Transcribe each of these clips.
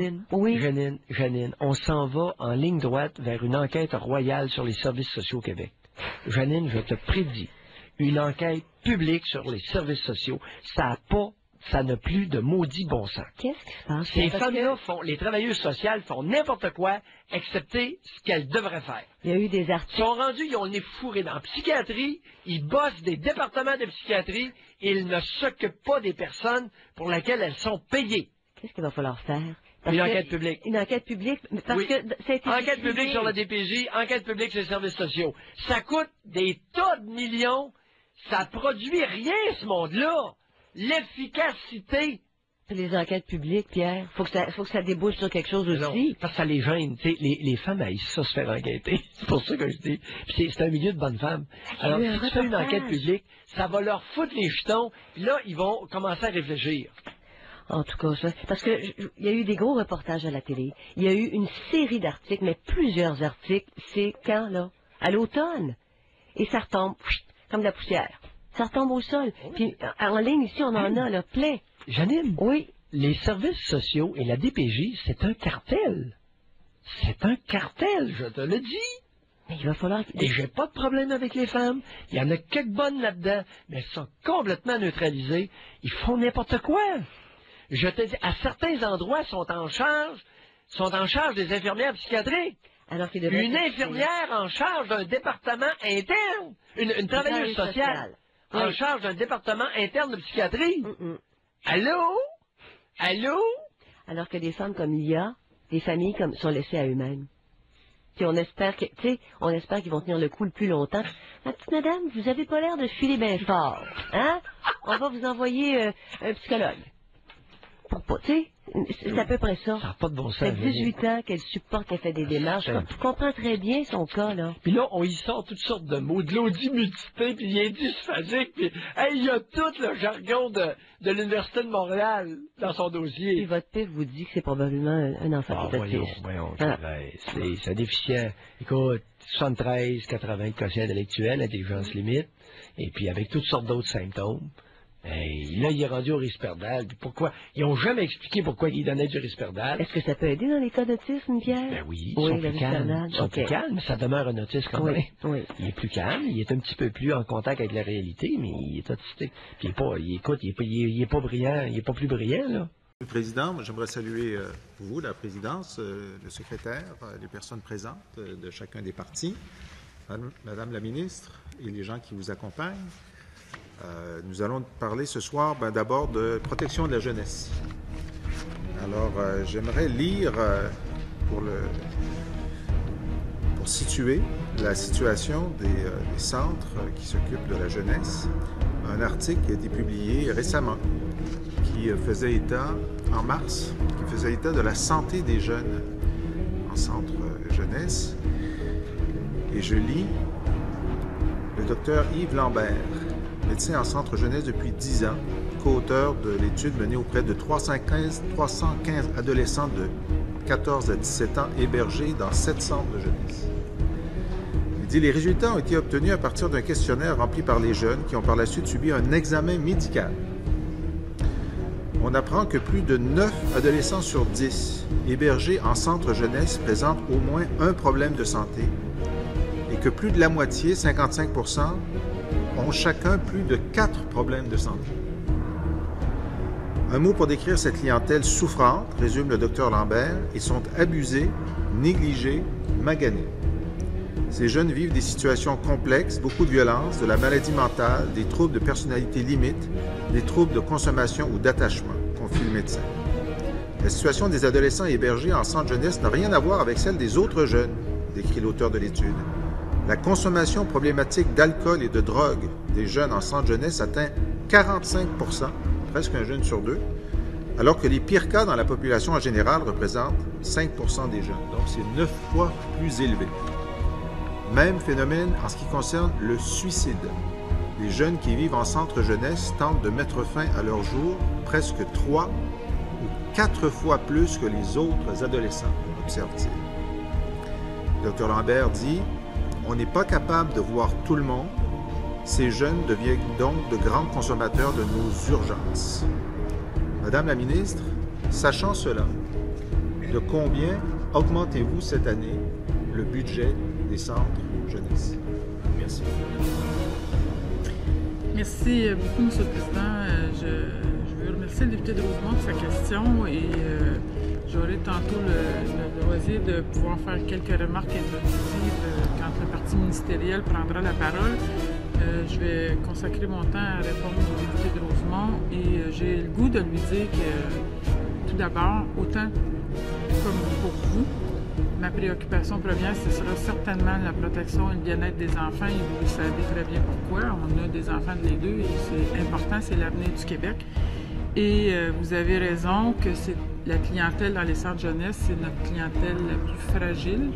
Janine. Oui. Janine, on s'en va en ligne droite vers une enquête royale sur les services sociaux au Québec. Janine, je te prédis, une enquête publique sur les services sociaux, ça n'a plus de maudit bon sens. Qu'est-ce qui se passe? Ces femmes-là les travailleuses sociales font n'importe quoi, excepté ce qu'elles devraient faire. Il y a eu des articles. Ils sont rendus, ils ont le nez fourré dans la psychiatrie, ils bossent des départements de psychiatrie, et ils ne s'occupent pas des personnes pour lesquelles elles sont payées. Qu'est-ce qu'il va falloir faire? Une enquête publique. Une enquête publique, parce que ça a été enquête publique sur la DPJ, enquête publique sur les services sociaux. Ça coûte des tas de millions, ça produit rien, ce monde-là. L'efficacité. Les enquêtes publiques, Pierre, faut que ça débouche sur quelque chose aussi. Non, parce que ça les gêne. Les femmes haïssent ça se faire enquêter. C'est pour ça que je dis. C'est un milieu de bonnes femmes. Alors, si tu fais une enquête publique, ça va leur foutre les jetons, puis là, ils vont commencer à réfléchir. En tout cas, parce que il y a eu des gros reportages à la télé. Il y a eu une série d'articles, mais plusieurs articles. C'est quand, là? À l'automne. Et ça retombe comme de la poussière. Ça retombe au sol. Puis en ligne, ici, on en a, là, plein. Janine, oui. Les services sociaux et la DPJ, c'est un cartel. C'est un cartel, je te le dis. Mais il va falloir... Et j'ai pas de problème avec les femmes. Il y en a quelques bonnes là-dedans, mais elles sont complètement neutralisées. Ils font n'importe quoi. Je te dis, à certains endroits, sont en charge des infirmières psychiatriques. Alors une infirmière en charge d'un département interne, une travailleuse sociale. En charge d'un département interne de psychiatrie. Allô? Allô? Alors que des femmes comme il y a, des familles comme sont laissées à eux-mêmes. Puis on espère qu'ils vont tenir le coup le plus longtemps. Ma petite madame, vous avez pas l'air de filer bien fort. Hein? On va vous envoyer un psychologue. C'est à peu près ça. Ça n'a pas de bon sens. Ça fait 18 ans qu'elle supporte, qu'elle fait des démarches. Je comprends très bien son cas, là. Puis là, on y sort toutes sortes de mots, de l'audimutité, puis il est dysphasique, puis il y a tout le jargon de l'Université de Montréal dans son dossier. Puis votre père vous dit que c'est probablement un enfant qui est autiste. Voyons, c'est déficient. Écoute, 73, 80 quotient intellectuel, l'intelligence limite, et puis avec toutes sortes d'autres symptômes. Là, il est rendu au risperdal. Puis pourquoi? Ils n'ont jamais expliqué pourquoi il donnait du risperdal. Est-ce que ça peut aider dans les cas d'autisme, Pierre? Ben oui, ils sont plus calmes. Ils sont plus calmes, mais ça demeure un autiste quand même. Oui. Il est plus calme, il est un petit peu plus en contact avec la réalité, mais il est autistique. Puis il est pas brillant, il est pas plus brillant, là. Monsieur le Président, j'aimerais saluer vous, la présidence, le secrétaire, les personnes présentes de chacun des partis, Madame la ministre et les gens qui vous accompagnent. Nous allons parler ce soir d'abord de protection de la jeunesse. Alors, j'aimerais lire, pour situer la situation des centres qui s'occupent de la jeunesse, un article qui a été publié récemment, qui faisait état, en mars, qui faisait état de la santé des jeunes en centre jeunesse. Et je lis le docteur Yves Lambert, médecin en centre jeunesse depuis 10 ans, co-auteur de l'étude menée auprès de 315 adolescents de 14 à 17 ans hébergés dans 7 centres de jeunesse. Il dit « Les résultats ont été obtenus à partir d'un questionnaire rempli par les jeunes qui ont par la suite subi un examen médical. On apprend que plus de 9 adolescents sur 10 hébergés en centre jeunesse présentent au moins un problème de santé et que plus de la moitié, 55%, ont chacun plus de 4 problèmes de santé. Un mot pour décrire cette clientèle souffrante, résume le docteur Lambert, ils sont abusés, négligés, maganés. Ces jeunes vivent des situations complexes, beaucoup de violence, de la maladie mentale, des troubles de personnalité limite, des troubles de consommation ou d'attachement, confie le médecin. La situation des adolescents hébergés en centre jeunesse n'a rien à voir avec celle des autres jeunes, décrit l'auteur de l'étude. La consommation problématique d'alcool et de drogue des jeunes en centre jeunesse atteint 45 %, presque un jeune sur 2, alors que les pires cas dans la population en général représentent 5 % des jeunes. Donc c'est 9 fois plus élevé. Même phénomène en ce qui concerne le suicide. Les jeunes qui vivent en centre jeunesse tentent de mettre fin à leur jour presque 3 ou 4 fois plus que les autres adolescents, observe-t-il. Le Dr Lambert dit « On n'est pas capable de voir tout le monde. Ces jeunes deviennent donc de grands consommateurs de nos urgences. » Madame la ministre, sachant cela, De combien augmentez-vous cette année le budget des centres jeunesse? Merci. Merci beaucoup, M. le Président. Je veux remercier le député de Rosemont de sa question et j'aurai tantôt le loisir de pouvoir faire quelques remarques introductives quand le parti ministériel prendra la parole. Je vais consacrer mon temps à répondre au député de Rosemont et j'ai le goût de lui dire que, tout d'abord, autant comme pour vous, ma préoccupation première, ce sera certainement la protection et le bien-être des enfants et vous le savez très bien pourquoi. On a des enfants de les deux et c'est important, c'est l'avenir du Québec. Et vous avez raison que c'est la clientèle dans les centres jeunesse, c'est notre clientèle la plus fragile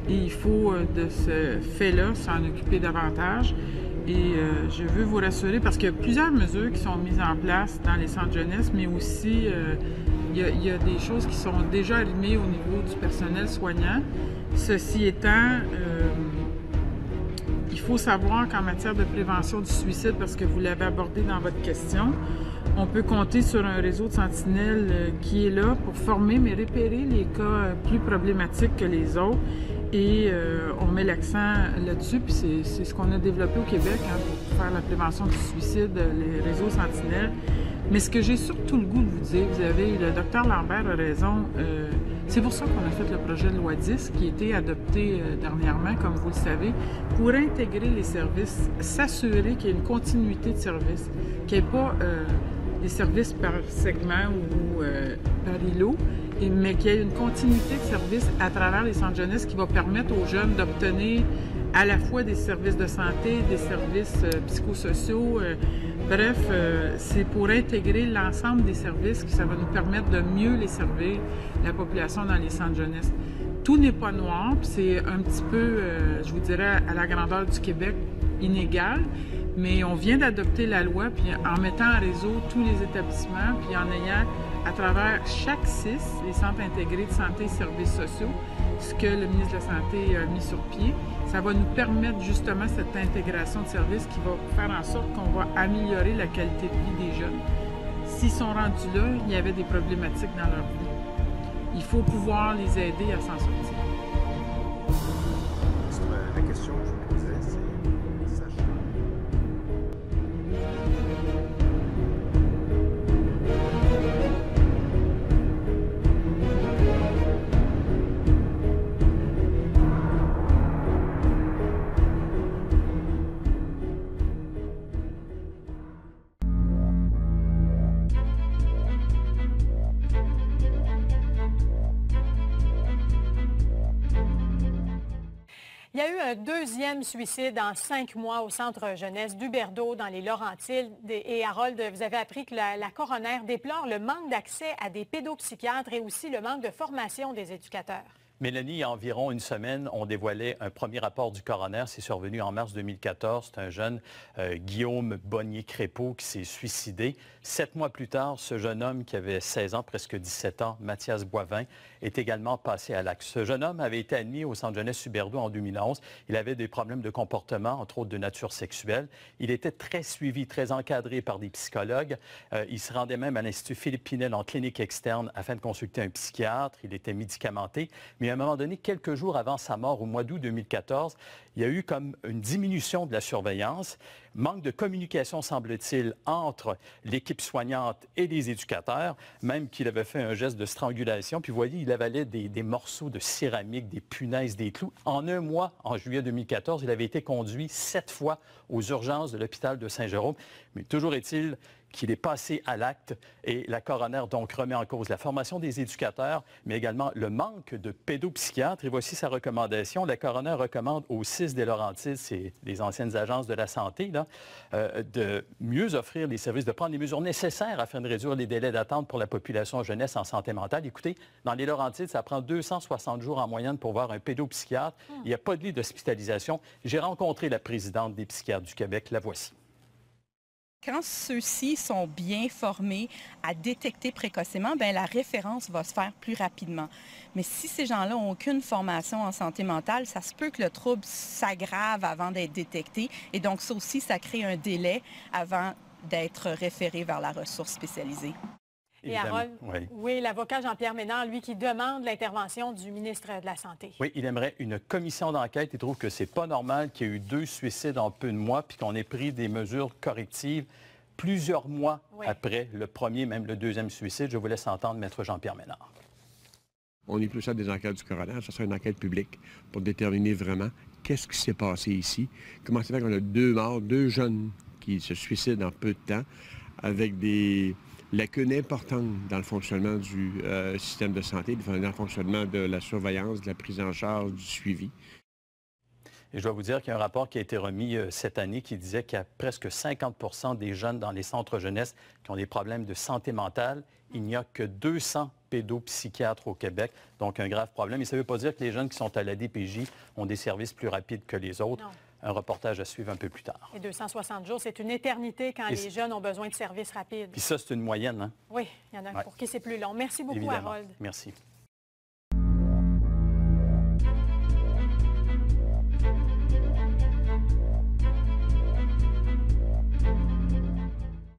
et il faut de ce fait-là s'en occuper davantage. Et je veux vous rassurer parce qu'il y a plusieurs mesures qui sont mises en place dans les centres jeunesse, mais aussi il y a des choses qui sont déjà arrimées au niveau du personnel soignant. Ceci étant, il faut savoir qu'en matière de prévention du suicide, parce que vous l'avez abordé dans votre question, on peut compter sur un réseau de sentinelles qui est là pour former, mais repérer les cas plus problématiques que les autres. Et on met l'accent là-dessus, puis c'est ce qu'on a développé au Québec pour faire la prévention du suicide, les réseaux sentinelles. Mais ce que j'ai surtout le goût de vous dire, vous avez, le docteur Lambert a raison, c'est pour ça qu'on a fait le projet de loi 10 qui a été adopté dernièrement, comme vous le savez, pour intégrer les services, s'assurer qu'il y ait une continuité de services, qu'il n'y ait pas des services par segment ou par îlot, mais qu'il y ait une continuité de services à travers les centres jeunesse qui va permettre aux jeunes d'obtenir à la fois des services de santé, des services psychosociaux. Bref, c'est pour intégrer l'ensemble des services que ça va nous permettre de mieux les servir, la population dans les centres jeunesse. Tout n'est pas noir, puis c'est un petit peu, je vous dirais, à la grandeur du Québec, inégal. Mais on vient d'adopter la loi, puis en mettant en réseau tous les établissements, puis en ayant à travers chaque CIS, les centres intégrés de santé et services sociaux, ce que le ministre de la Santé a mis sur pied, ça va nous permettre justement cette intégration de services qui va faire en sorte qu'on va améliorer la qualité de vie des jeunes. S'ils sont rendus là, il y avait des problématiques dans leur vie. Il faut pouvoir les aider à s'en sortir. La question que je vous posais, c'est Il y a eu un deuxième suicide en 5 mois au centre jeunesse d'Huberdeau dans les Laurentides. Et Harold, vous avez appris que la coroner déplore le manque d'accès à des pédopsychiatres et aussi le manque de formation des éducateurs. Mélanie, il y a environ une semaine, on dévoilait un premier rapport du coroner. C'est survenu en mars 2014. C'est un jeune, Guillaume Bonnier-Crépeau, qui s'est suicidé. 7 mois plus tard, ce jeune homme qui avait 16 ans, presque 17 ans, Mathias Boivin, est également passé à l'acte. Ce jeune homme avait été admis au centre jeunesse Huberdeau en 2011. Il avait des problèmes de comportement, entre autres de nature sexuelle. Il était très suivi, très encadré par des psychologues. Il se rendait même à l'Institut Philippe Pinel en clinique externe afin de consulter un psychiatre. Il était médicamenté. Mais à un moment donné, quelques jours avant sa mort, au mois d'août 2014, il y a eu comme une diminution de la surveillance, manque de communication, semble-t-il, entre l'équipe soignante et les éducateurs, même qu'il avait fait un geste de strangulation. Puis vous voyez, il avalait des morceaux de céramique, des punaises, des clous. En un mois, en juillet 2014, il avait été conduit 7 fois aux urgences de l'hôpital de Saint-Jérôme. Mais toujours est-il qu'il est passé à l'acte et la coroner donc remet en cause la formation des éducateurs, mais également le manque de pédopsychiatres. Et voici sa recommandation. La coroner recommande aux 6 des Laurentides, c'est les anciennes agences de la santé, là, de mieux offrir les services, de prendre les mesures nécessaires afin de réduire les délais d'attente pour la population jeunesse en santé mentale. Écoutez, dans les Laurentides, ça prend 260 jours en moyenne pour voir un pédopsychiatre. Il n'y a pas de lit d'hospitalisation. J'ai rencontré la présidente des psychiatres du Québec. La voici. Quand ceux-ci sont bien formés à détecter précocement, bien, la référence va se faire plus rapidement. Mais si ces gens-là n'ont aucune formation en santé mentale, ça se peut que le trouble s'aggrave avant d'être détecté. Et donc, ça aussi, ça crée un délai avant d'être référé vers la ressource spécialisée. Et Harold, oui, l'avocat Jean-Pierre Ménard, lui, qui demande l'intervention du ministre de la Santé. Oui, il aimerait une commission d'enquête. Il trouve que c'est pas normal qu'il y ait eu 2 suicides en peu de mois puis qu'on ait pris des mesures correctives plusieurs mois après le premier, même le deuxième suicide. Je vous laisse entendre Maître Jean-Pierre Ménard. On est plus à des enquêtes du coroner. Ça sera une enquête publique pour déterminer vraiment qu'est-ce qui s'est passé ici. Comment c'est fait qu'on a 2 morts, 2 jeunes qui se suicident en peu de temps avec des lacunes importantes dans le fonctionnement du système de santé, dans le fonctionnement de la surveillance, de la prise en charge, du suivi. Et je dois vous dire qu'il y a un rapport qui a été remis cette année qui disait qu'il y a presque 50 des jeunes dans les centres jeunesse qui ont des problèmes de santé mentale. Il n'y a que 200 pédopsychiatres au Québec, donc un grave problème. Et ça ne veut pas dire que les jeunes qui sont à la DPJ ont des services plus rapides que les autres. Non. Un reportage à suivre un peu plus tard. Et 260 jours, c'est une éternité quand les jeunes ont besoin de services rapides. Puis ça, c'est une moyenne, hein? Oui, il y en a pour qui c'est plus long. Merci beaucoup, évidemment. Harold. Merci.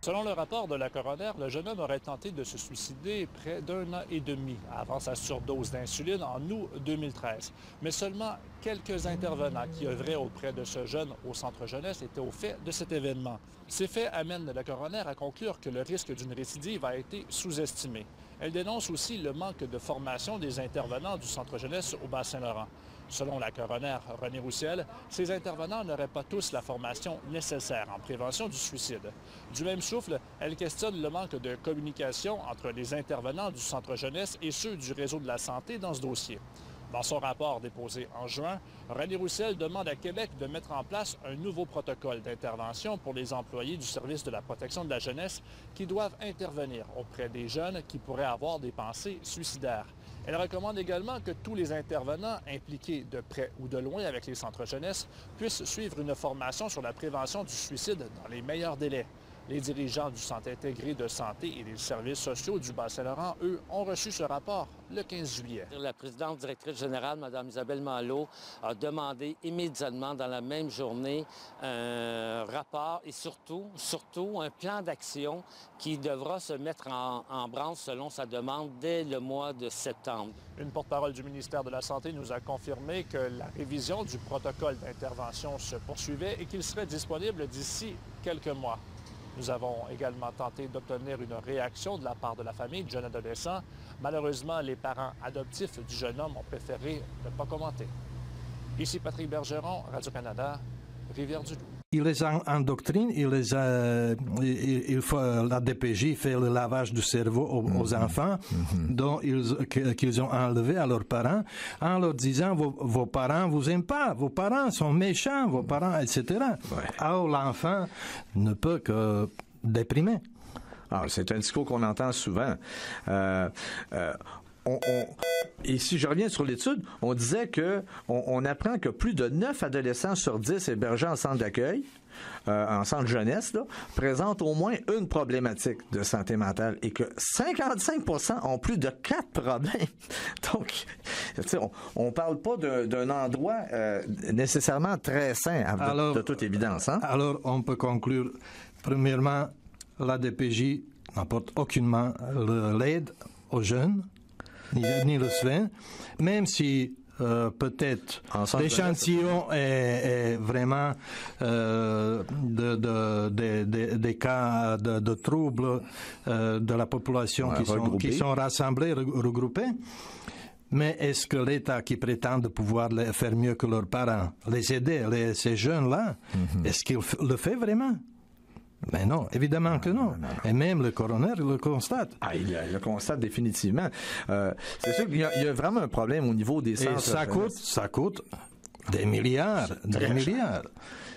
Selon le rapport de la coroner, le jeune homme aurait tenté de se suicider près d'1 an et demi avant sa surdose d'insuline en août 2013. Mais seulement quelques intervenants qui œuvraient auprès de ce jeune au centre jeunesse étaient au fait de cet événement. Ces faits amènent la coroner à conclure que le risque d'une récidive a été sous-estimé. Elle dénonce aussi le manque de formation des intervenants du centre jeunesse au Bas-Saint-Laurent. Selon la coroner René Roussel, ces intervenants n'auraient pas tous la formation nécessaire en prévention du suicide. Du même souffle, elle questionne le manque de communication entre les intervenants du centre jeunesse et ceux du réseau de la santé dans ce dossier. Dans son rapport déposé en juin, René Roussel demande à Québec de mettre en place un nouveau protocole d'intervention pour les employés du service de la protection de la jeunesse qui doivent intervenir auprès des jeunes qui pourraient avoir des pensées suicidaires. Elle recommande également que tous les intervenants impliqués de près ou de loin avec les centres jeunesse puissent suivre une formation sur la prévention du suicide dans les meilleurs délais. Les dirigeants du Centre intégré de santé et des services sociaux du Bas-Saint-Laurent, eux, ont reçu ce rapport le 15 juillet. La présidente directrice générale, Mme Isabelle Malo, a demandé immédiatement dans la même journée un rapport et surtout un plan d'action qui devra se mettre en branle selon sa demande dès le mois de septembre. Une porte-parole du ministère de la Santé nous a confirmé que la révision du protocole d'intervention se poursuivait et qu'il serait disponible d'ici quelques mois. Nous avons également tenté d'obtenir une réaction de la part de la famille du jeune adolescent. Malheureusement, les parents adoptifs du jeune homme ont préféré ne pas commenter. Ici Patrick Bergeron, Radio-Canada, Rivière-du-Loup. Il les endoctrine, la DPJ fait le lavage du cerveau aux enfants qu'ils ont enlevés à leurs parents en leur disant vos parents vous aiment pas, vos parents sont méchants, vos parents, etc. Ouais. Alors l'enfant ne peut que déprimer. Alors, c'est un discours qu'on entend souvent. Et si je reviens sur l'étude, on disait que on apprend que plus de 9 adolescents sur 10 hébergés en centre d'accueil, en centre jeunesse, là, présentent au moins une problématique de santé mentale et que 55% ont plus de 4 problèmes. Donc, on parle pas d'un endroit nécessairement très sain, de toute évidence. Hein? Alors, on peut conclure, premièrement, la DPJ n'apporte aucunement l'aide aux jeunes, ni le soin, même si peut-être l'échantillon est vraiment des cas de troubles de la population qui sont rassemblés, regroupés. Mais est-ce que l'État qui prétend pouvoir faire mieux que leurs parents, les aider, ces jeunes-là, est-ce qu'il le fait vraiment? Mais non, évidemment que non. Et même le coroner le constate. Ah, il le constate définitivement. C'est sûr qu'il y a vraiment un problème au niveau des centres. Et ça coûte des milliards,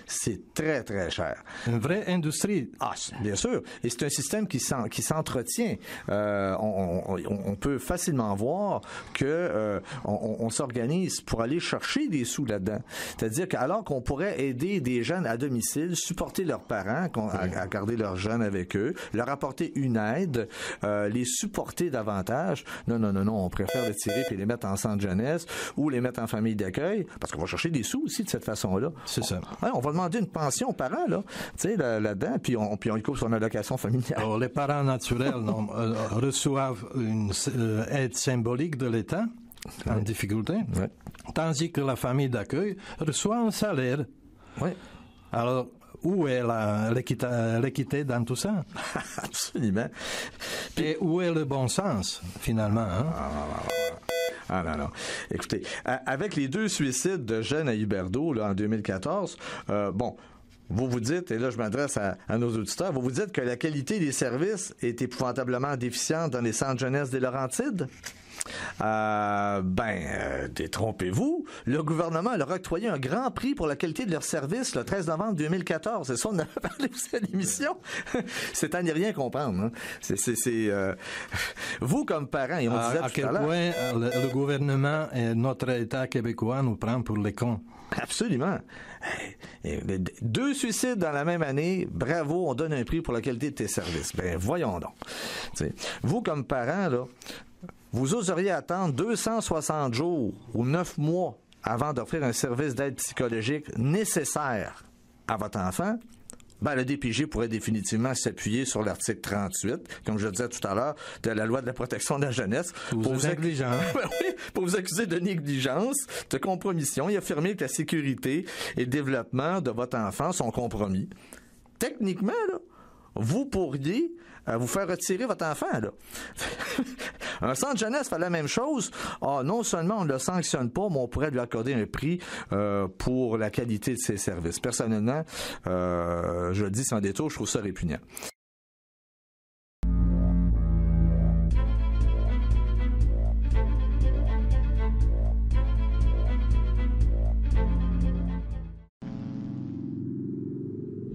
C'est très, très cher. Une vraie industrie. Ah, bien sûr. Et c'est un système qui s'entretient. On peut facilement voir que on s'organise pour aller chercher des sous là-dedans. C'est-à-dire qu'alors qu'on pourrait aider des jeunes à domicile, supporter leurs parents, à garder leurs jeunes avec eux, leur apporter une aide, les supporter davantage. Non, on préfère les tirer et les mettre en centre jeunesse ou les mettre en famille d'accueil parce qu'on va chercher des sous aussi de cette façon-là. C'est ça. On va demander une pension aux parents, là, tu sais, là-dedans, puis on lui coupe son allocation familiale. Alors, les parents naturels reçoivent une aide symbolique de l'État en difficulté, tandis que la famille d'accueil reçoit un salaire. Oui. Alors, où est l'équité dans tout ça? Absolument. Et où est le bon sens, finalement? Hein? Ah non. Écoutez, avec les 2 suicides de jeunes à Huberdeau là, en 2014, vous vous dites, et là je m'adresse à nos auditeurs, vous vous dites que la qualité des services est épouvantablement déficiente dans les centres jeunesse des Laurentides? Détrompez-vous. Le gouvernement leur a octroyé un grand prix pour la qualité de leurs services le 13 novembre 2014. C'est ça, on en a parlé aussi à l'émission. C'est à n'y rien comprendre. Hein. Vous, comme parents, et on disait à quel point le gouvernement et notre État québécois nous prend pour les cons. Absolument. 2 suicides dans la même année, bravo, on donne un prix pour la qualité de tes services. Ben, voyons donc. T'sais, vous, comme parents, là, vous oseriez attendre 260 jours ou 9 mois avant d'offrir un service d'aide psychologique nécessaire à votre enfant? Ben, le DPJ pourrait définitivement s'appuyer sur l'article 38, comme je le disais tout à l'heure, de la loi de la protection de la jeunesse. Pour vous accuser de négligence, de compromission et affirmer que la sécurité et le développement de votre enfant sont compromis. Techniquement, là, vous pourriez vous faire retirer votre enfant, là. Un centre jeunesse fait la même chose. Non seulement on ne le sanctionne pas, mais on pourrait lui accorder un prix pour la qualité de ses services. Personnellement, je le dis sans détour, je trouve ça répugnant.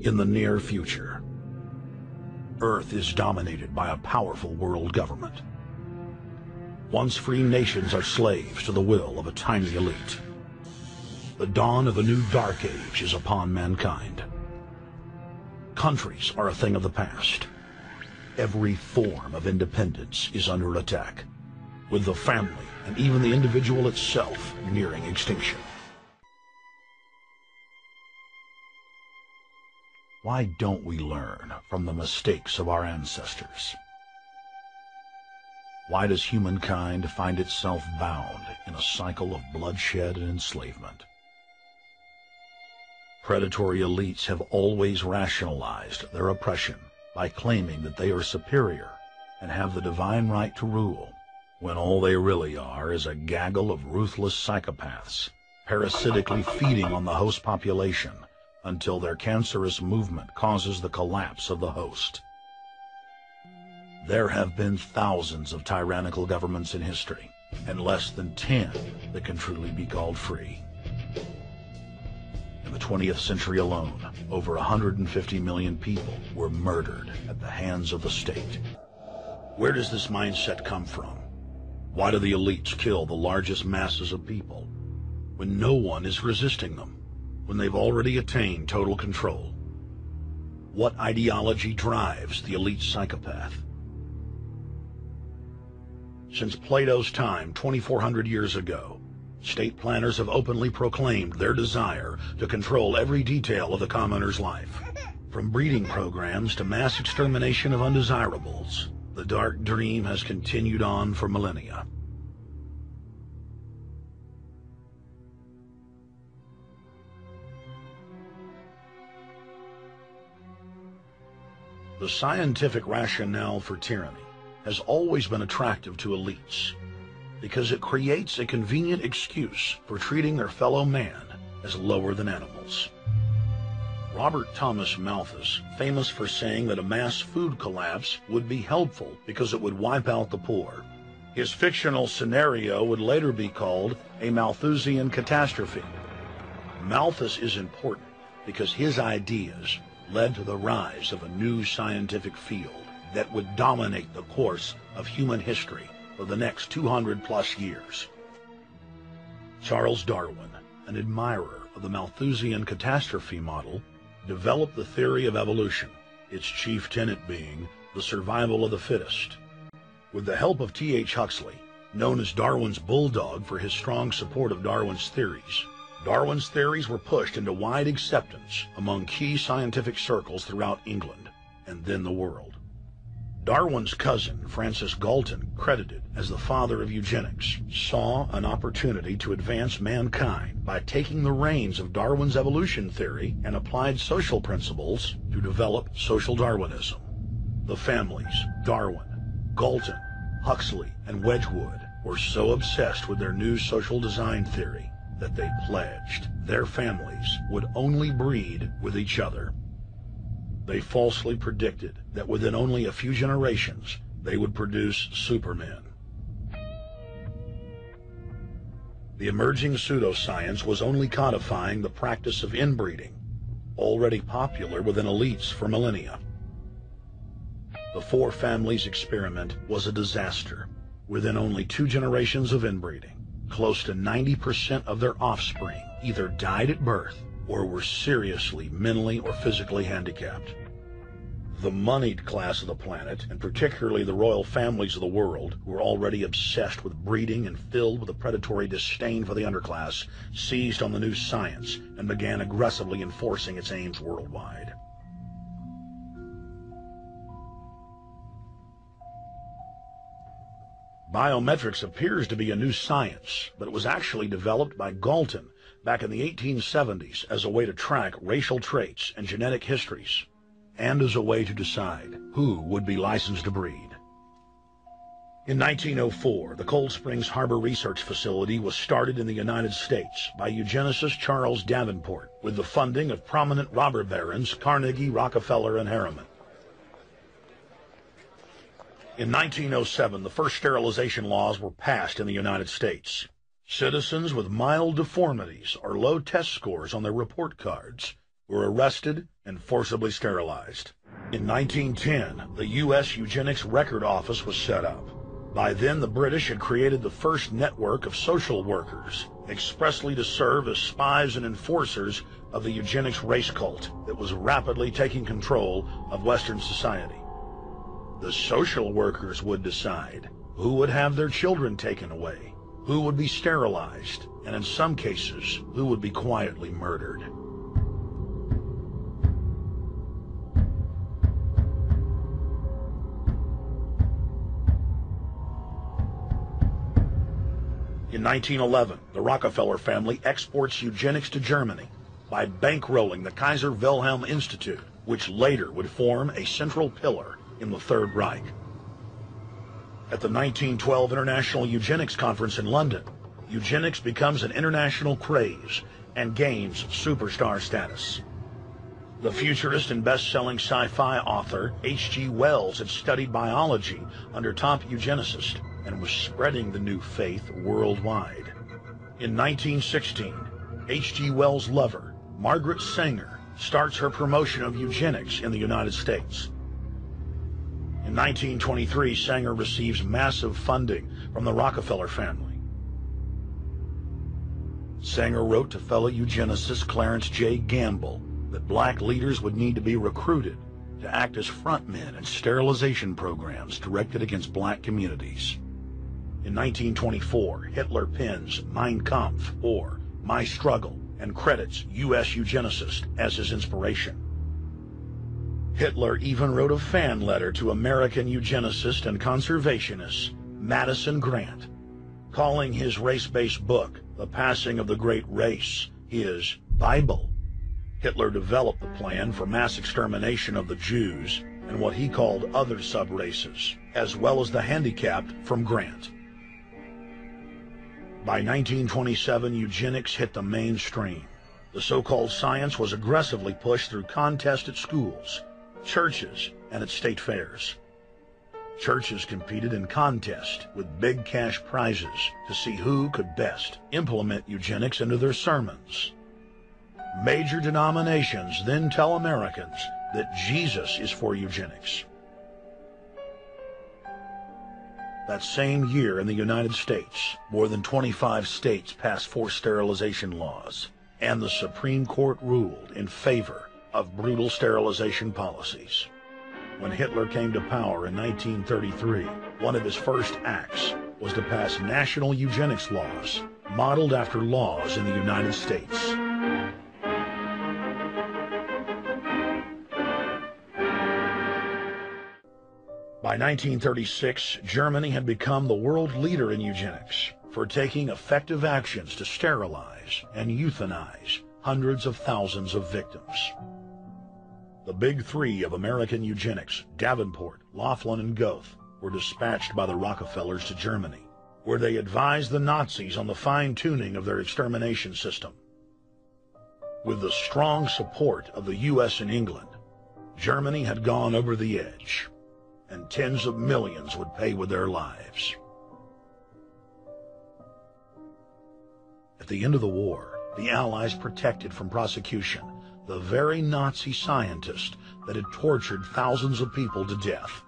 In the near future, Earth is dominated by a powerful world government. Once free nations are slaves to the will of a tiny elite. The dawn of a new dark age is upon mankind. Countries are a thing of the past. Every form of independence is under attack, with the family and even the individual itself nearing extinction. Why don't we learn from the mistakes of our ancestors? Why does humankind find itself bound in a cycle of bloodshed and enslavement? Predatory elites have always rationalized their oppression by claiming that they are superior and have the divine right to rule, when all they really are is a gaggle of ruthless psychopaths, parasitically feeding on the host population until their cancerous movement causes the collapse of the host. There have been thousands of tyrannical governments in history, and less than 10 that can truly be called free. In the 20th century alone, over 150 million people were murdered at the hands of the state. Where does this mindset come from? Why do the elites kill the largest masses of people when no one is resisting them? When they've already attained total control? What ideology drives the elite psychopath? Since Plato's time, 2,400 years ago, state planners have openly proclaimed their desire to control every detail of the commoner's life. From breeding programs to mass extermination of undesirables, the dark dream has continued on for millennia. The scientific rationale for tyranny has always been attractive to elites because it creates a convenient excuse for treating their fellow man as lower than animals. Robert Thomas Malthus, famous for saying that a mass food collapse would be helpful because it would wipe out the poor. His fictional scenario would later be called a Malthusian catastrophe. Malthus is important because his ideas led to the rise of a new scientific field that would dominate the course of human history for the next 200+ years. Charles Darwin, an admirer of the Malthusian catastrophe model, developed the theory of evolution, its chief tenet being the survival of the fittest. With the help of T.H. Huxley, known as Darwin's bulldog for his strong support of Darwin's theories, Darwin's theories were pushed into wide acceptance among key scientific circles throughout England and then the world. Darwin's cousin, Francis Galton, credited as the father of eugenics, saw an opportunity to advance mankind by taking the reins of Darwin's evolution theory and applied social principles to develop social Darwinism. The families, Darwin, Galton, Huxley, and Wedgwood, were so obsessed with their new social design theory that they pledged their families would only breed with each other. They falsely predicted that within only a few generations, they would produce supermen. The emerging pseudoscience was only codifying the practice of inbreeding, already popular within elites for millennia. The four families experiment was a disaster. Within only 2 generations of inbreeding, close to 90% of their offspring either died at birth or were seriously mentally or physically handicapped. The moneyed class of the planet, and particularly the royal families of the world, who were already obsessed with breeding and filled with a predatory disdain for the underclass, seized on the new science and began aggressively enforcing its aims worldwide. Biometrics appears to be a new science, but it was actually developed by Galton back in the 1870s as a way to track racial traits and genetic histories, and as a way to decide who would be licensed to breed. In 1904, the Cold Springs Harbor Research Facility was started in the United States by eugenicist Charles Davenport with the funding of prominent robber barons Carnegie, Rockefeller, and Harriman. In 1907, the first sterilization laws were passed in the United States. Citizens with mild deformities or low test scores on their report cards were arrested and forcibly sterilized. In 1910, the U.S. Eugenics Record Office was set up. By then, the British had created the first network of social workers, expressly to serve as spies and enforcers of the eugenics race cult that was rapidly taking control of Western society. The social workers would decide who would have their children taken away, who would be sterilized, and in some cases, who would be quietly murdered. In 1911, the Rockefeller family exports eugenics to Germany by bankrolling the Kaiser Wilhelm Institute, which later would form a central pillar in the Third Reich. At the 1912 International Eugenics Conference in London, eugenics becomes an international craze and gains superstar status. The futurist and best-selling sci-fi author H.G. Wells had studied biology under top eugenicists and was spreading the new faith worldwide. In 1916, H.G. Wells' lover, Margaret Sanger, starts her promotion of eugenics in the United States. In 1923, Sanger receives massive funding from the Rockefeller family. Sanger wrote to fellow eugenicist Clarence J. Gamble that black leaders would need to be recruited to act as frontmen in sterilization programs directed against black communities. In 1924, Hitler pens Mein Kampf, or My Struggle, and credits U.S. eugenicists as his inspiration. Hitler even wrote a fan letter to American eugenicist and conservationist Madison Grant, calling his race-based book, The Passing of the Great Race, his Bible. Hitler developed the plan for mass extermination of the Jews and what he called other sub-races, as well as the handicapped from Grant. By 1927, eugenics hit the mainstream. The so-called science was aggressively pushed through contests at schools, churches, and at state fairs. Churches competed in contests with big cash prizes to see who could best implement eugenics into their sermons. Major denominations then tell Americans that Jesus is for eugenics. That same year in the United States, more than 25 states passed forced sterilization laws, and the Supreme Court ruled in favor of brutal sterilization policies. When Hitler came to power in 1933, one of his first acts was to pass national eugenics laws modeled after laws in the United States. By 1936, Germany had become the world leader in eugenics for taking effective actions to sterilize and euthanize hundreds of thousands of victims. The big three of American eugenics, Davenport, Laughlin, and Goethe, were dispatched by the Rockefellers to Germany, where they advised the Nazis on the fine-tuning of their extermination system. With the strong support of the U.S. and England, Germany had gone over the edge, and tens of millions would pay with their lives. At the end of the war, the Allies protected from prosecution the very Nazi scientist that had tortured thousands of people to death.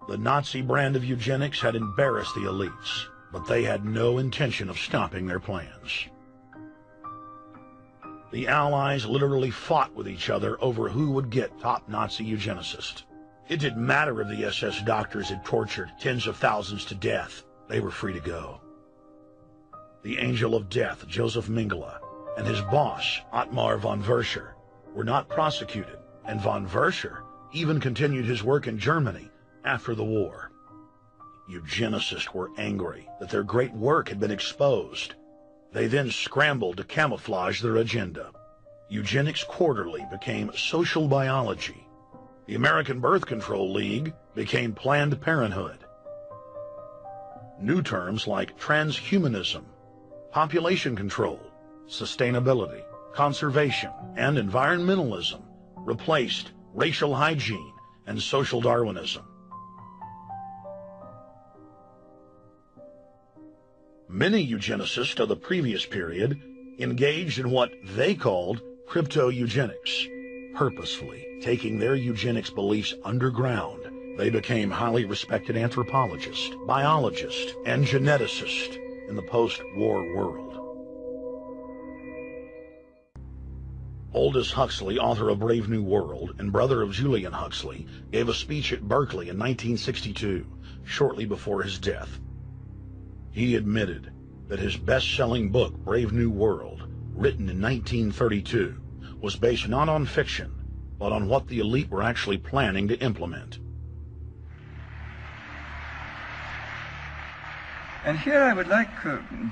The Nazi brand of eugenics had embarrassed the elites, but they had no intention of stopping their plans. The Allies literally fought with each other over who would get top Nazi eugenicist. It didn't matter if the SS doctors had tortured tens of thousands to death. They were free to go. The Angel of Death, Joseph Mengele, and his boss, Ottmar von Verscher, were not prosecuted, and von Verscher even continued his work in Germany after the war. Eugenicists were angry that their great work had been exposed. They then scrambled to camouflage their agenda. Eugenics Quarterly became Social Biology. The American Birth Control League became Planned Parenthood. New terms like transhumanism, population control, sustainability, conservation, and environmentalism replaced racial hygiene and social Darwinism. Many eugenicists of the previous period engaged in what they called crypto-eugenics. Purposefully taking their eugenics beliefs underground, they became highly respected anthropologists, biologists, and geneticists in the post-war world. Aldous Huxley, author of Brave New World and brother of Julian Huxley, gave a speech at Berkeley in 1962, shortly before his death. He admitted that his best-selling book, Brave New World, written in 1932, was based not on fiction, but on what the elite were actually planning to implement. And here I would like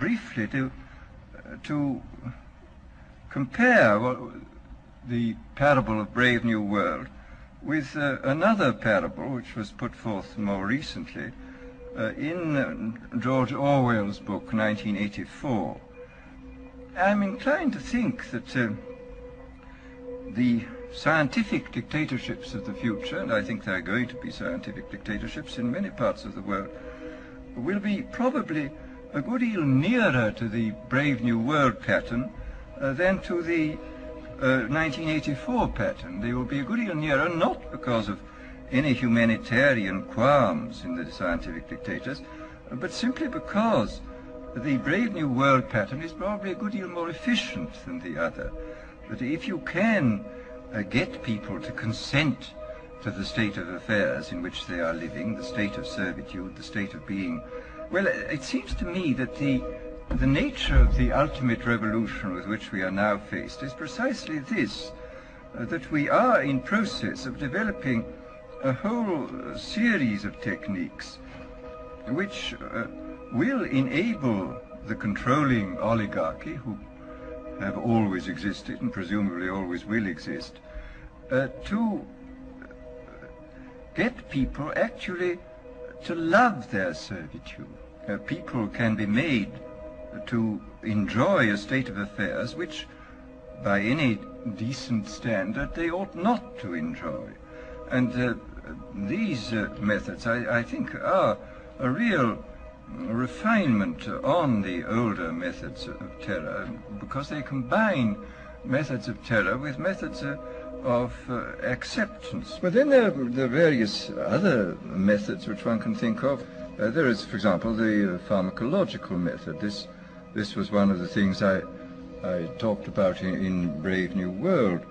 briefly to compare the parable of Brave New World with another parable which was put forth more recently in George Orwell's book, 1984. I'm inclined to think that the scientific dictatorships of the future, and I think there are going to be scientific dictatorships in many parts of the world, will be probably a good deal nearer to the Brave New World pattern than to the 1984 pattern. They will be a good deal nearer, not because of any humanitarian qualms in the scientific dictators, but simply because the Brave New World pattern is probably a good deal more efficient than the other. That if you can get people to consent to the state of affairs in which they are living, the state of servitude, the state of being, well, it seems to me that the nature of the ultimate revolution with which we are now faced is precisely this, that we are in process of developing a whole series of techniques which will enable the controlling oligarchy, who have always existed and presumably always will exist, to get people actually to love their servitude. People can be made to enjoy a state of affairs which, by any decent standard, they ought not to enjoy. And these methods, I think, are a real refinement on the older methods of terror, because they combine methods of terror with methods of acceptance. But then there are various other methods which one can think of. There is, for example, the pharmacological method. This was one of the things I talked about in Brave New World.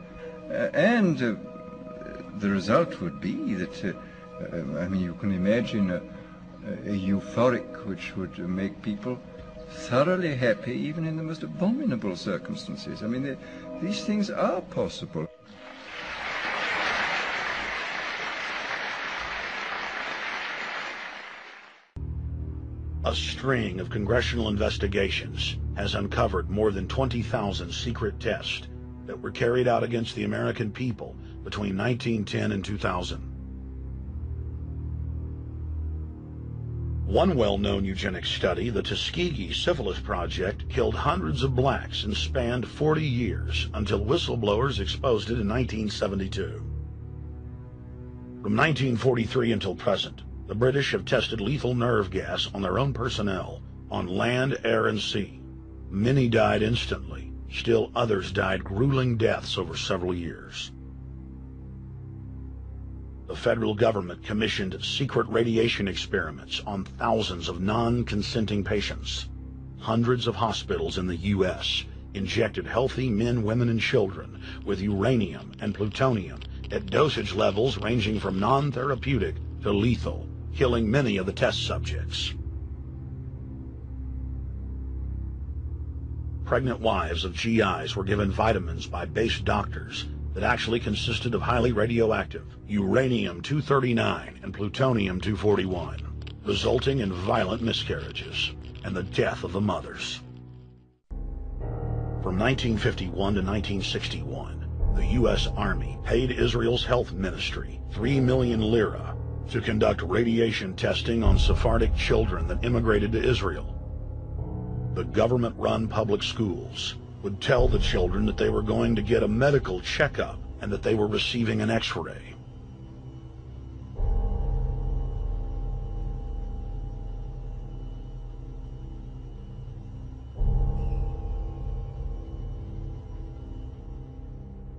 The result would be that, I mean, you can imagine euphoric, which would make people thoroughly happy even in the most abominable circumstances. I mean, these things are possible. A string of congressional investigations has uncovered more than 20,000 secret tests that were carried out against the American people between 1910 and 2000. One well-known eugenics study, the Tuskegee Syphilis Project, killed hundreds of blacks and spanned 40 years until whistleblowers exposed it in 1972. From 1943 until present, the British have tested lethal nerve gas on their own personnel, on land, air, and sea. Many died instantly. Still others died grueling deaths over several years. The federal government commissioned secret radiation experiments on thousands of non-consenting patients. Hundreds of hospitals in the U.S. injected healthy men, women, and children with uranium and plutonium at dosage levels ranging from non-therapeutic to lethal, killing many of the test subjects. Pregnant wives of GIs were given vitamins by base doctors that actually consisted of highly radioactive uranium-239 and plutonium-241, resulting in violent miscarriages and the death of the mothers. From 1951 to 1961, the U.S. Army paid Israel's health ministry 3 million lira to conduct radiation testing on Sephardic children that immigrated to Israel. The government-run public schools would tell the children that they were going to get a medical checkup and that they were receiving an X-ray.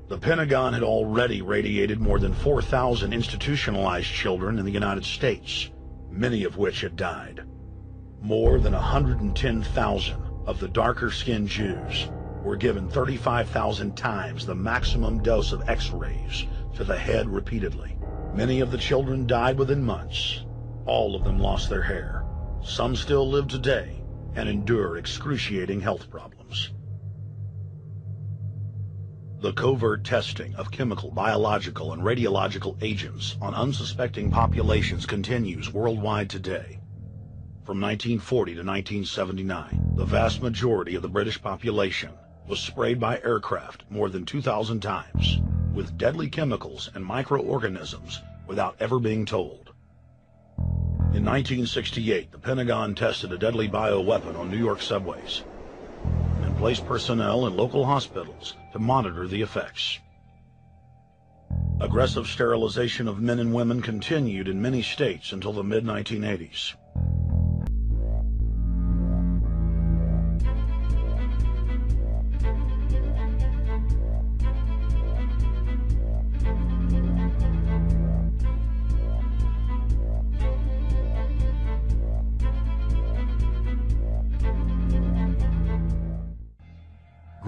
The Pentagon had already radiated more than 4,000 institutionalized children in the United States, many of which had died. More than 110,000 of the darker-skinned Jews were given 35,000 times the maximum dose of X-rays to the head repeatedly. Many of the children died within months. All of them lost their hair. Some still live today and endure excruciating health problems. The covert testing of chemical, biological, and radiological agents on unsuspecting populations continues worldwide today. From 1940 to 1979, the vast majority of the British population was sprayed by aircraft more than 2,000 times with deadly chemicals and microorganisms without ever being told. In 1968, the Pentagon tested a deadly bioweapon on New York subways and placed personnel in local hospitals to monitor the effects. Aggressive sterilization of men and women continued in many states until the mid-1980s.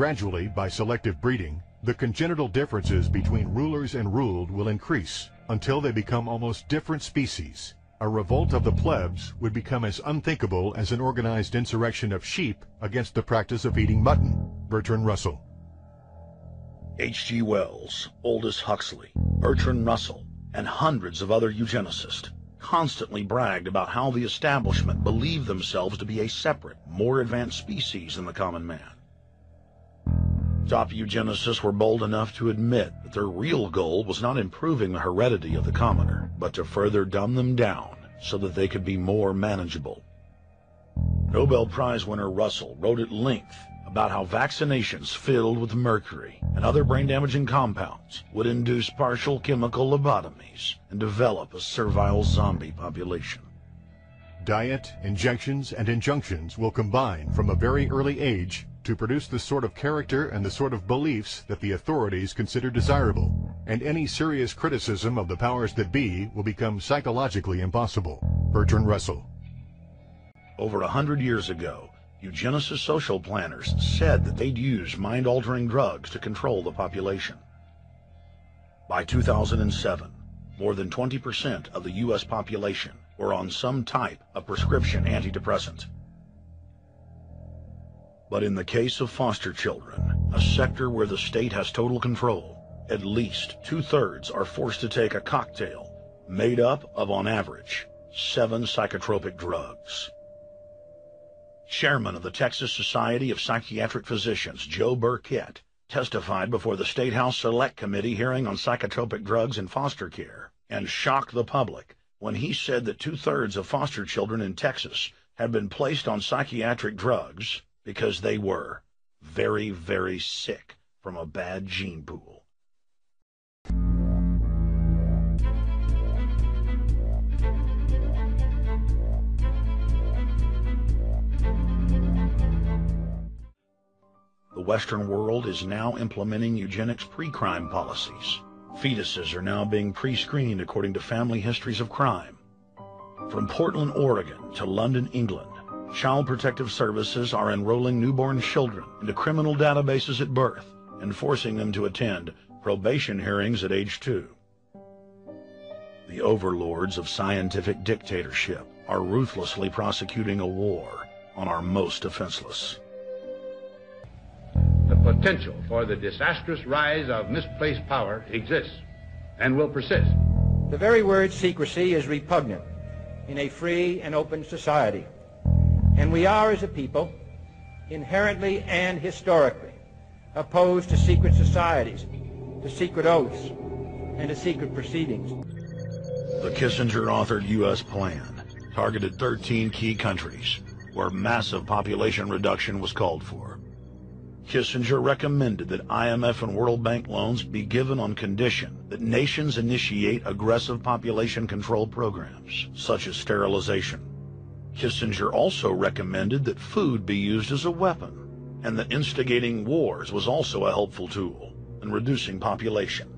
Gradually, by selective breeding, the congenital differences between rulers and ruled will increase until they become almost different species. A revolt of the plebs would become as unthinkable as an organized insurrection of sheep against the practice of eating mutton. Bertrand Russell. H.G. Wells, Aldous Huxley, Bertrand Russell, and hundreds of other eugenicists constantly bragged about how the establishment believed themselves to be a separate, more advanced species than the common man. Top eugenicists were bold enough to admit that their real goal was not improving the heredity of the commoner, but to further dumb them down so that they could be more manageable. Nobel Prize winner Russell wrote at length about how vaccinations filled with mercury and other brain-damaging compounds would induce partial chemical lobotomies and develop a servile zombie population. Diet, injections, and injunctions will combine from a very early age to produce the sort of character and the sort of beliefs that the authorities consider desirable, and any serious criticism of the powers that be will become psychologically impossible. Bertrand Russell. Over 100 years ago, eugenicist social planners said that they'd use mind-altering drugs to control the population. By 2007, more than 20% of the U.S. population were on some type of prescription antidepressant. But in the case of foster children, a sector where the state has total control, at least 2/3 are forced to take a cocktail made up of, on average, 7 psychotropic drugs. Chairman of the Texas Society of Psychiatric Physicians, Joe Burkett, testified before the State House Select Committee hearing on psychotropic drugs in foster care and shocked the public when he said that 2/3 of foster children in Texas had been placed on psychiatric drugs because they were very, very sick from a bad gene pool. The Western world is now implementing eugenics pre-crime policies. Fetuses are now being pre-screened according to family histories of crime. From Portland, Oregon to London, England, Child Protective Services are enrolling newborn children into criminal databases at birth and forcing them to attend probation hearings at age 2. The overlords of scientific dictatorship are ruthlessly prosecuting a war on our most defenseless. The potential for the disastrous rise of misplaced power exists and will persist. The very word secrecy is repugnant in a free and open society. And we are, as a people, inherently and historically opposed to secret societies, to secret oaths, and to secret proceedings. The Kissinger-authored U.S. plan targeted 13 key countries where massive population reduction was called for. Kissinger recommended that IMF and World Bank loans be given on condition that nations initiate aggressive population control programs, such as sterilization. Kissinger also recommended that food be used as a weapon, and that instigating wars was also a helpful tool in reducing population.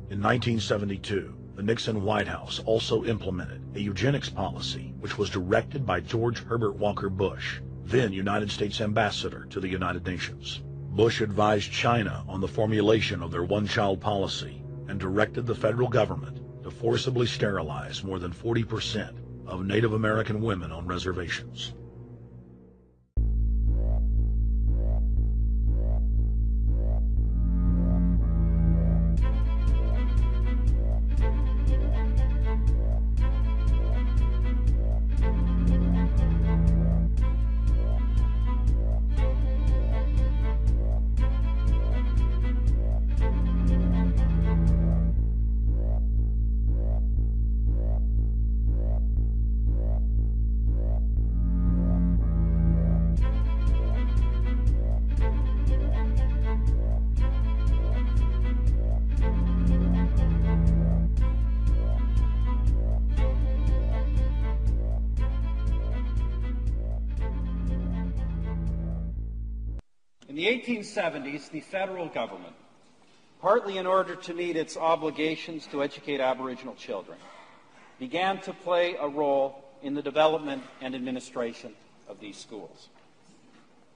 In 1972, the Nixon White House also implemented a eugenics policy which was directed by George Herbert Walker Bush, then United States Ambassador to the United Nations. Bush advised China on the formulation of their one-child policy and directed the federal government to forcibly sterilize more than 40% of Native American women on reservations. In the 1870s, the federal government, partly in order to meet its obligations to educate Aboriginal children, began to play a role in the development and administration of these schools.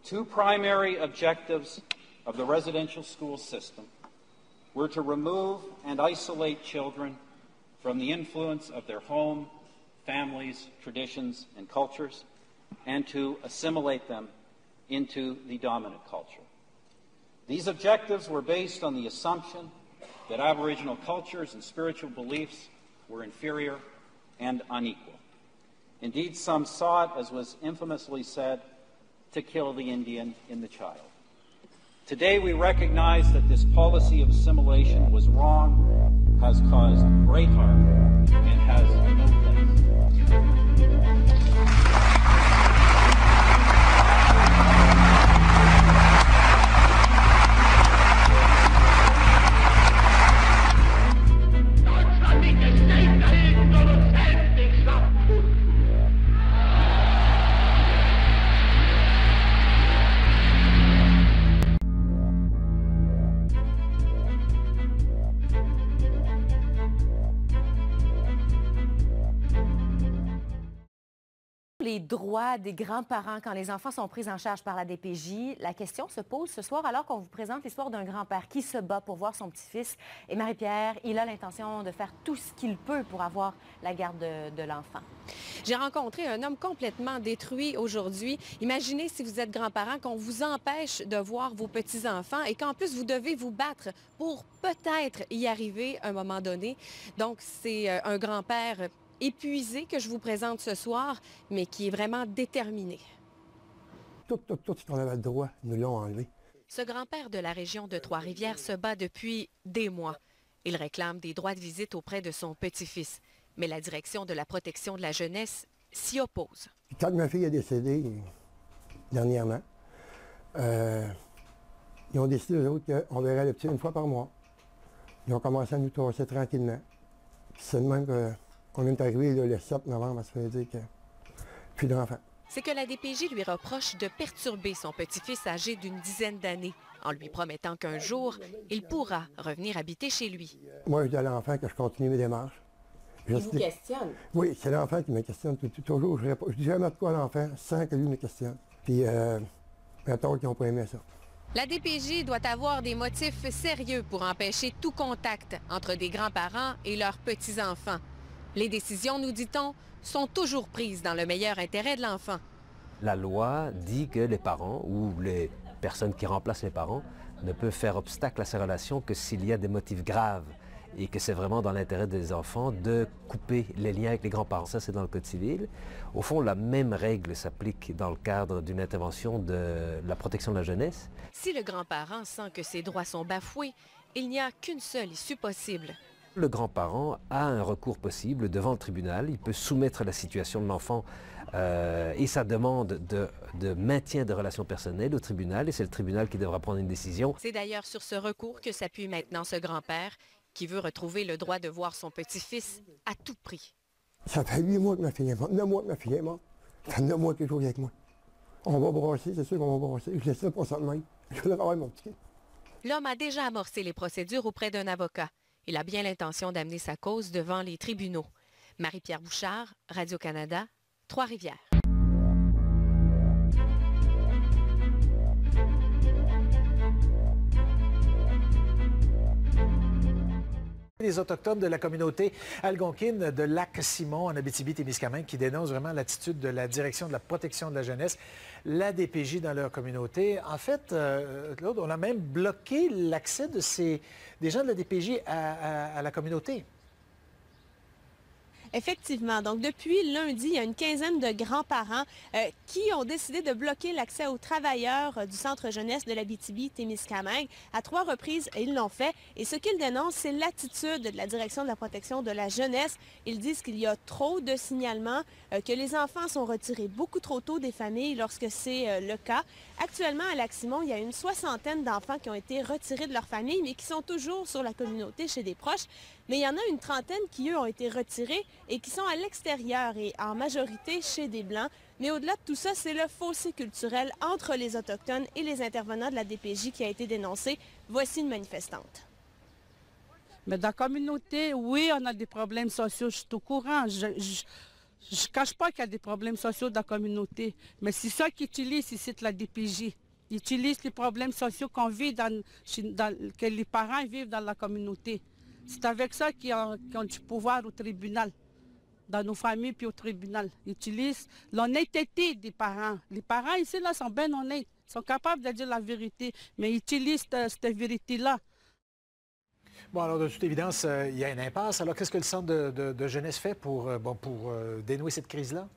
Two primary objectives of the residential school system were to remove and isolate children from the influence of their home, families, traditions, and cultures, and to assimilate them into the dominant culture. These objectives were based on the assumption that Aboriginal cultures and spiritual beliefs were inferior and unequal. Indeed, some sought, as was infamously said, to kill the Indian in the child. Today, we recognize that this policy of assimilation was wrong, has caused great harm, and has no place. Les droits des grands-parents quand les enfants sont pris en charge par la DPJ. La question se pose ce soir alors qu'on vous présente l'histoire d'un grand-père qui se bat pour voir son petit-fils. Et Marie-Pierre, il a l'intention de faire tout ce qu'il peut pour avoir la garde de l'enfant. J'ai rencontré un homme complètement détruit aujourd'hui. Imaginez si vous êtes grand-parent qu'on vous empêche de voir vos petits-enfants et qu'en plus vous devez vous battre pour peut-être y arriver à un moment donné. Donc c'est un grand-père épuisé que je vous présente ce soir, mais qui est vraiment déterminé. Tout ce qu'on avait le droit, nous l'ont enlevé. Ce grand-père de la région de Trois-Rivières se bat depuis des mois. Il réclame des droits de visite auprès de son petit-fils. Mais la direction de la protection de la jeunesse s'y oppose. Quand ma fille est décédée, dernièrement, ils ont décidé, eux autres, qu'on verrait le petit une fois par mois. Ils ont commencé à nous tasser tranquillement. C'est de même qu'on est arrivé le 7 novembre, ça veut dire que plus d'enfants. C'est que la DPJ lui reproche de perturber son petit-fils âgé d'une dizaine d'années, en lui promettant qu'un jour, il pourra revenir habiter chez lui. Moi, je dis à l'enfant que je continue mes démarches. Il vous questionne? Oui, c'est l'enfant qui me questionne toujours. Je dis jamais de quoi à l'enfant sans que lui me questionne. Puis, mettons qu'ils n'ont pas aimé ça. La DPJ doit avoir des motifs sérieux pour empêcher tout contact entre des grands-parents et leurs petits-enfants. Les décisions, nous dit-on, sont toujours prises dans le meilleur intérêt de l'enfant. La loi dit que les parents ou les personnes qui remplacent les parents ne peuvent faire obstacle à ces relations que s'il y a des motifs graves et que c'est vraiment dans l'intérêt des enfants de couper les liens avec les grands-parents. Ça, c'est dans le Code civil. Au fond, la même règle s'applique dans le cadre d'une intervention de la protection de la jeunesse. Si le grand-parent sent que ses droits sont bafoués, il n'y a qu'une seule issue possible. Le grand-parent a un recours possible devant le tribunal. Il peut soumettre la situation de l'enfant et sa demande de maintien de relations personnelles au tribunal, et c'est le tribunal qui devra prendre une décision. C'est d'ailleurs sur ce recours que s'appuie maintenant ce grand-père qui veut retrouver le droit de voir son petit-fils à tout prix. Ça fait 8 mois que ma fille est morte, 9 mois que ma fille est morte. Ça fait 9 mois qu'elle joue avec moi. On va brasser, c'est sûr qu'on va brasser. Je laisse ça pour ça de même. Je vais avoir mon petit. L'homme a déjà amorcé les procédures auprès d'un avocat. Il a bien l'intention d'amener sa cause devant les tribunaux. Marie-Pierre Bouchard, Radio-Canada, Trois-Rivières. Les Autochtones de la communauté algonquine de Lac-Simon en Abitibi-Témiscamingue qui dénoncent vraiment l'attitude de la direction de la protection de la jeunesse, la DPJ dans leur communauté. En fait, Claude, on a même bloqué l'accès des gens de la DPJ à la communauté. Effectivement. Donc, depuis lundi, il y a une quinzaine de grands-parents qui ont décidé de bloquer l'accès aux travailleurs du centre jeunesse de l'Abitibi-Témiscamingue. À 3 reprises, ils l'ont fait. Et ce qu'ils dénoncent, c'est l'attitude de la direction de la protection de la jeunesse. Ils disent qu'il y a trop de signalements, que les enfants sont retirés beaucoup trop tôt des familles lorsque c'est le cas. Actuellement, à Lac-Simon, il y a une 60aine d'enfants qui ont été retirés de leur famille, mais qui sont toujours sur la communauté chez des proches. Mais il y en a une trentaine qui, eux, ont été retirés et qui sont à l'extérieur et en majorité chez des Blancs. Mais au-delà de tout ça, c'est le fossé culturel entre les Autochtones et les intervenants de la DPJ qui a été dénoncé. Voici une manifestante. Mais dans la communauté, oui, on a des problèmes sociaux, je suis au courant. Je ne cache pas qu'il y a des problèmes sociaux dans la communauté. Mais c'est ça qu'ils utilisent ici, la DPJ. Ils utilisent les problèmes sociaux qu'on vit, que les parents vivent dans la communauté. C'est avec ça qu'ils ont du pouvoir au tribunal, dans nos familles puis au tribunal. Ils utilisent l'honnêteté des parents. Les parents ici là, sont bien honnêtes, sont capables de dire la vérité, mais ils utilisent cette vérité-là. Bon, alors de toute évidence, il y a une impasse. Alors qu'est-ce que le centre de jeunesse fait pour dénouer cette crise-là?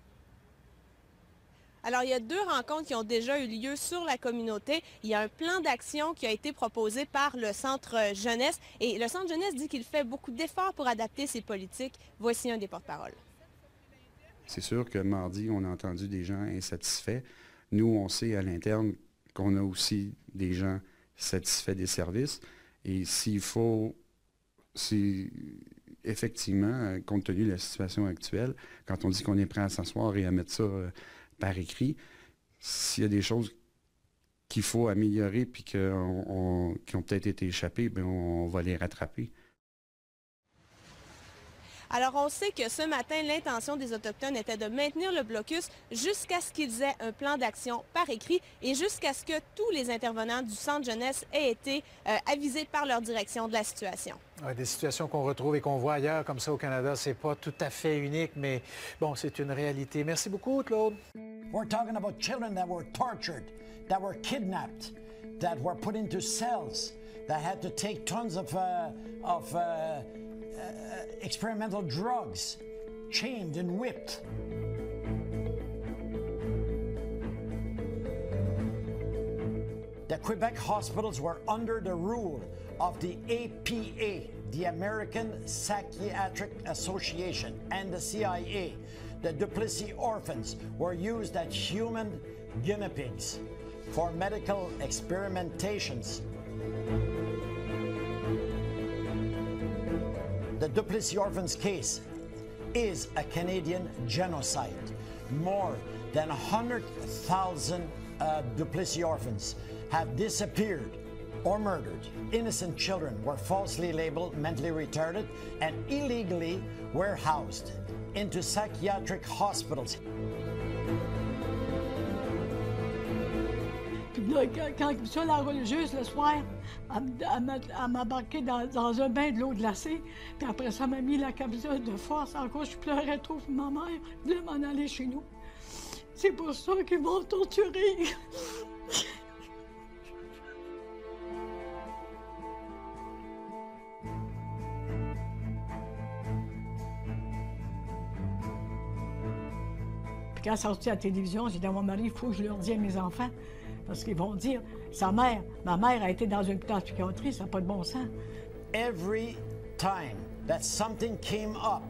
Alors, il y a 2 rencontres qui ont déjà eu lieu sur la communauté. Il y a un plan d'action qui a été proposé par le Centre jeunesse. Et le Centre jeunesse dit qu'il fait beaucoup d'efforts pour adapter ses politiques. Voici un des porte-paroles. C'est sûr que mardi, on a entendu des gens insatisfaits. Nous, on sait à l'interne qu'on a aussi des gens satisfaits des services. Et s'il faut, effectivement, compte tenu de la situation actuelle, quand on dit qu'on est prêt à s'asseoir et à mettre ça par écrit, s'il y a des choses qu'il faut améliorer puis qui ont peut-être été échappées, bien, on va les rattraper. Alors, on sait que ce matin, l'intention des Autochtones était de maintenir le blocus jusqu'à ce qu'ils aient un plan d'action par écrit et jusqu'à ce que tous les intervenants du centre jeunesse aient été avisés par leur direction de la situation. Ouais, des situations qu'on retrouve et qu'on voit ailleurs, comme ça au Canada, c'est pas tout à fait unique, mais bon, c'est une réalité. Merci beaucoup, Claude. We're talking about children that were tortured, that were kidnapped, that were put into cells, that had to take tons of experimental drugs, chained and whipped. The Quebec hospitals were under the rule of the APA, the American Psychiatric Association, and the CIA. The Duplessis orphans were used as human guinea pigs for medical experimentations. The Duplessis orphans case is a Canadian genocide. More than 100,000 Duplessis orphans have disappeared or murdered. Innocent children were falsely labeled mentally retarded and illegally warehoused into psychiatric hospitals. Puis là, quand ça, la religieuse, le soir, elle m'embarquait dans un bain de l'eau glacée. Puis après ça, elle m'a mis la camisole de force. Encore, je pleurais trop pour ma mère. Je voulais m'en aller chez nous. C'est pour ça qu'ils m'ont torturée. Quand elle est sortie à la télévision, j'ai dit à mon mari, il faut que je leur dise à mes enfants. Parce qu'ils vont dire, ma mère a été dans une psychiatrie, ça n'a pas de bon sens. Every time that something came up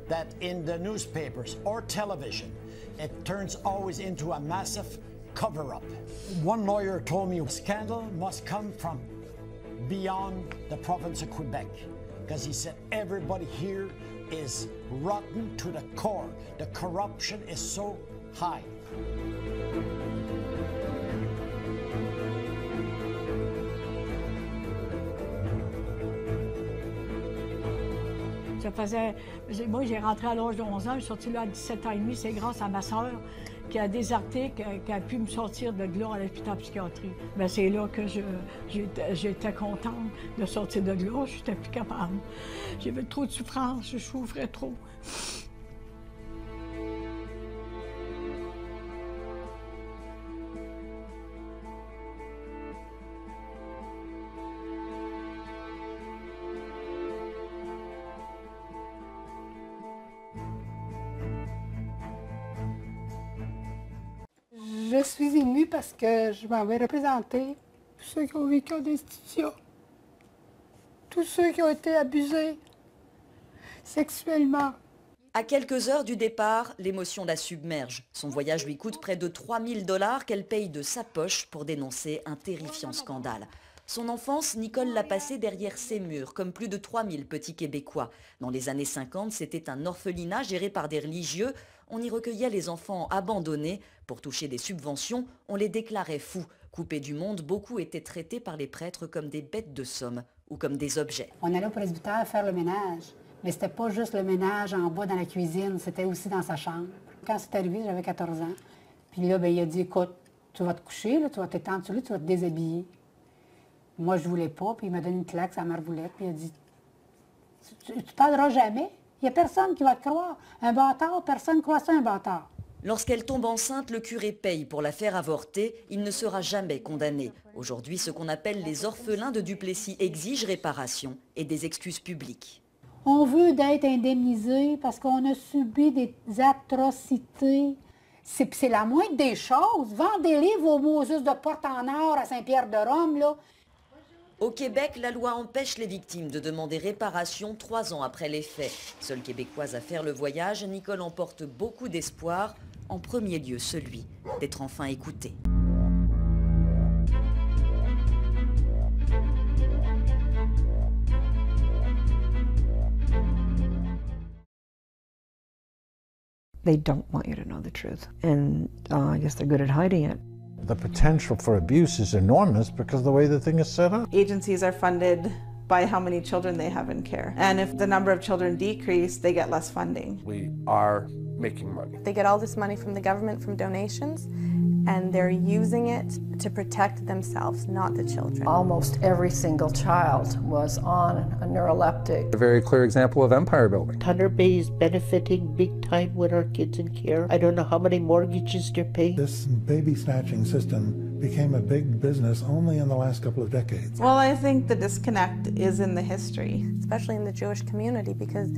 that in the newspapers or television, it turns always into a massive cover-up. One lawyer told me, scandal must come from beyond the province of Quebec. Because he said, everybody here is rotten to the core. The corruption is so high. Moi, j'ai rentré à l'âge de 11 ans, je suis sortie là à 17 ans et demi. C'est grâce à ma sœur qui a des articles, qui a pu me sortir de là à l'hôpital psychiatrique. Bien, c'est là que j'étais contente de sortir de là. Je n'étais plus capable. J'avais trop de souffrance, je souffrais trop. Je suis émue parce que je m'en vais représenter tous ceux qui ont vécu en institution, tous ceux qui ont été abusés sexuellement. À quelques heures du départ, l'émotion la submerge. Son voyage lui coûte près de 3 000 $ qu'elle paye de sa poche pour dénoncer un terrifiant scandale. Son enfance, Nicole l'a passée derrière ses murs, comme plus de 3 000 petits Québécois. Dans les années 50, c'était un orphelinat géré par des religieux. On y recueillait les enfants abandonnés. Pour toucher des subventions, on les déclarait fous. Coupés du monde, beaucoup étaient traités par les prêtres comme des bêtes de somme ou comme des objets. On allait au presbytère faire le ménage. Mais c'était pas juste le ménage en bas dans la cuisine, c'était aussi dans sa chambre. Quand c'est arrivé, j'avais 14 ans. Puis là, il a dit, écoute, tu vas te coucher, là, tu vas t'étendre sur lui, tu vas te déshabiller. Moi, je voulais pas, puis il m'a donné une claque sur la marboulette, puis il a dit, tu parleras jamais, il n'y a personne qui va te croire. Un bâtard, personne ne croit ça, un bâtard. Lorsqu'elle tombe enceinte, le curé paye pour la faire avorter. Il ne sera jamais condamné. Aujourd'hui, ce qu'on appelle les orphelins de Duplessis exigent réparation et des excuses publiques. On veut d'être indemnisé parce qu'on a subi des atrocités. C'est la moindre des choses. Vendez-les vos Moses de porte en or à Saint-Pierre-de-Rome, là. Au Québec, la loi empêche les victimes de demander réparation 3 ans après les faits. Seule québécoise à faire le voyage, Nicole emporte beaucoup d'espoir, en premier lieu celui d'être enfin écoutée. They don't want you to know the truth, and I guess they're good at hiding it. The potential for abuse is enormous because of the way the thing is set up. Agencies are funded by how many children they have in care. And if the number of children decrease, they get less funding. We are making money. They get all this money from the government from donations, and they're using it to protect themselves, not the children. Almost every single child was on a neuroleptic. A very clear example of empire building. Thunder Bay is benefiting big time with our kids in care. I don't know how many mortgages they're paying. This baby snatching system became a big business only in the last couple of decades. Well, I think the disconnect is in the history. Especially in the Jewish community, because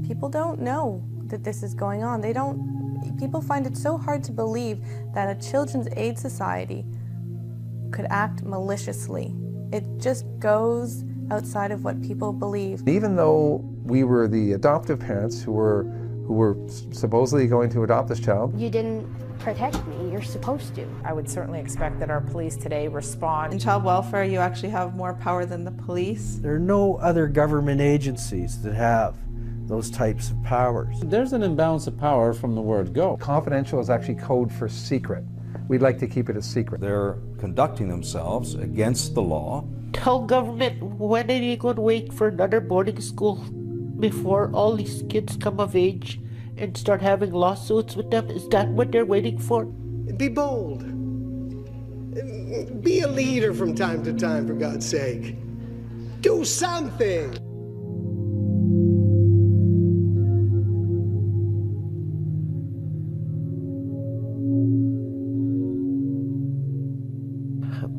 people don't know that this is going on. People find it so hard to believe that a children's aid society could act maliciously. It just goes outside of what people believe. Even though we were the adoptive parents who were supposedly going to adopt this child, you didn't protect me, you're supposed to. I would certainly expect that our police today respond. In child welfare, you actually have more power than the police. There are no other government agencies that have those types of powers. There's an imbalance of power from the word go. Confidential is actually code for secret. We'd like to keep it a secret. They're conducting themselves against the law. Tell government, when are you going to wait for another boarding school before all these kids come of age and start having lawsuits with them? Is that what they're waiting for? Be bold. Be a leader from time to time, for God's sake. Do something.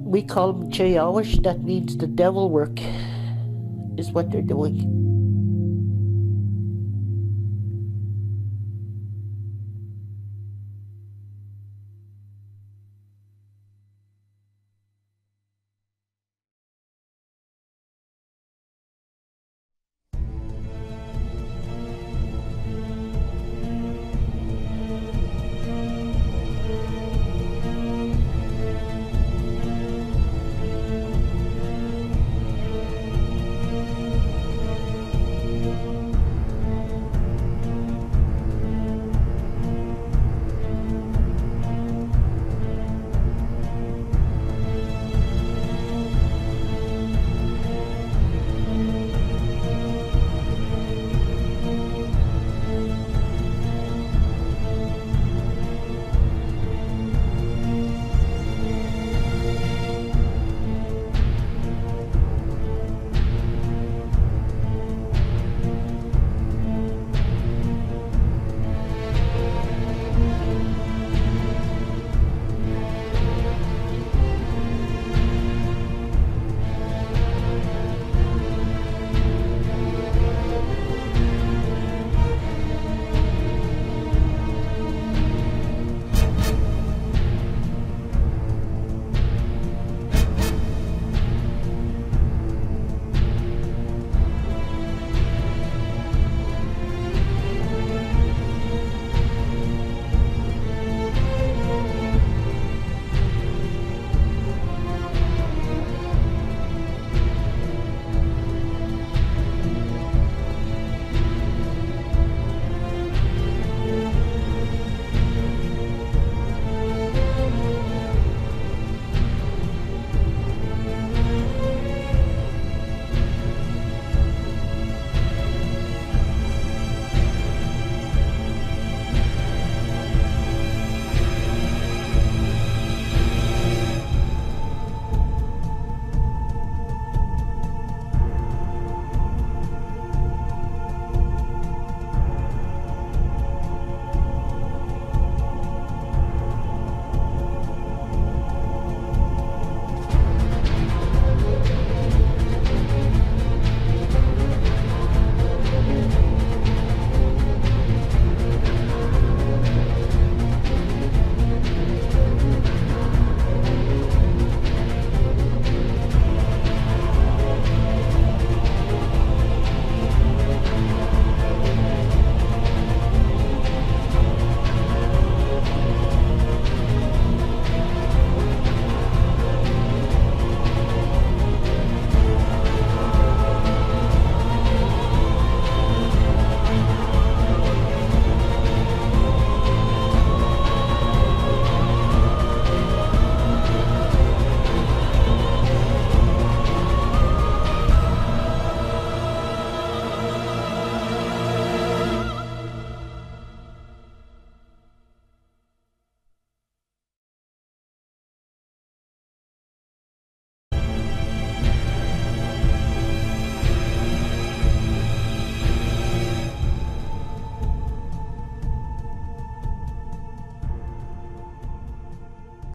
We call them Cheyawish, that means the devil work is what they're doing.